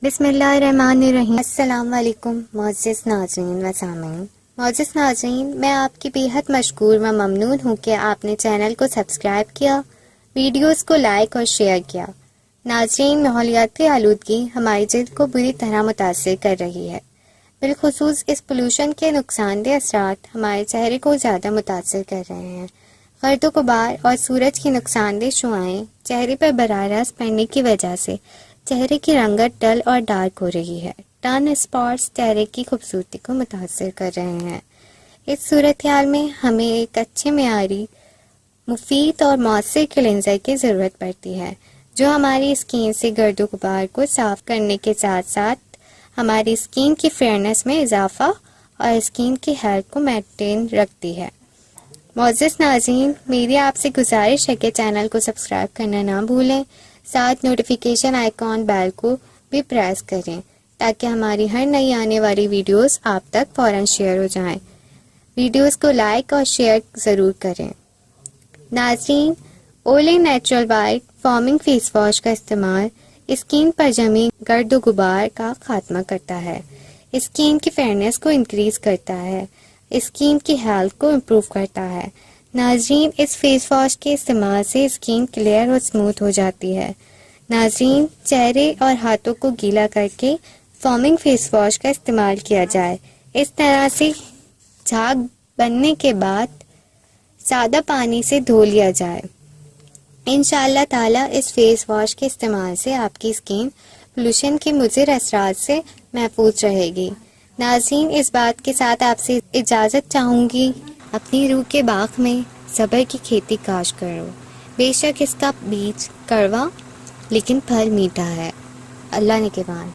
बिस्मिल्लाहिर्रहमानिर्रहीम। अस्सलाम वालेकुम मोअज़्ज़िज़ नाज़रीन व सामीन। मोअज़्ज़िज़ नाज़रीन, मैं आपकी बेहद मशकूर व ममनून हूँ कि आपने चैनल को सब्सक्राइब किया, वीडियोस को लाइक और शेयर किया। नाज़रीन, माहौलियाती आलूदगी हमारी जिल्द को बुरी तरह मुतासिर कर रही है। बिलखुसूस इस पोल्यूशन के नुकसानदेह असरात हमारे चेहरे को ज़्यादा मुतासिर कर रहे हैं। गर्द गुबार और सूरज की नुकसानदेह शुआएं चेहरे पर बराह रास्त पड़ने की वजह से चेहरे की रंगत डल और डार्क हो रही है। टर्न स्पॉट्स चेहरे की खूबसूरती को मुतासिर कर रहे हैं। इस सूरत हाल में हमें एक अच्छे मेयारी, मुफीद और मौसर क्लींजर की ज़रूरत पड़ती है, जो हमारी स्किन से गर्द गुबार को साफ करने के साथ साथ हमारी स्किन की फेयरनेस में इजाफा और स्किन की हेल्थ को मेंटेन रखती है। मोअज़्ज़िज़ नाज़रीन, मेरी आपसे गुजारिश है कि चैनल को सब्सक्राइब करना ना भूलें, साथ नोटिफिकेशन आइकॉन बेल को भी प्रेस करें ताकि हमारी हर नई आने वाली वीडियोस आप तक फ़ौरन शेयर हो जाएं। वीडियोस को लाइक और शेयर ज़रूर करें। नाज़रीन, ओले natural white forming face wash का इस्तेमाल स्किन पर जमी गर्द गुबार का खात्मा करता है, स्किन की फेयरनेस को इंक्रीज करता है, स्किन की हेल्थ को इम्प्रूव करता है। नाज़रीन, इस फेस वॉश के इस्तेमाल से स्किन क्लियर और स्मूथ हो जाती है। नाज़रीन, चेहरे और हाथों को गीला करके फॉर्मिंग फेस वॉश का इस्तेमाल किया जाए। इस तरह से झाग बनने के बाद सादा पानी से धो लिया जाए। इंशाअल्लाह ताला इस फेस वॉश के इस्तेमाल से आपकी स्किन पोल्यूशन के मुज़िर असरात से महफूज रहेगी। नाज़रीन, इस बात के साथ आपसे इजाज़त चाहूँगी, अपनी रूह के बाग में सब्र की खेती काश करो। बेशक इसका बीज कड़वा लेकिन फल मीठा है। अल्लाह ने के बाद।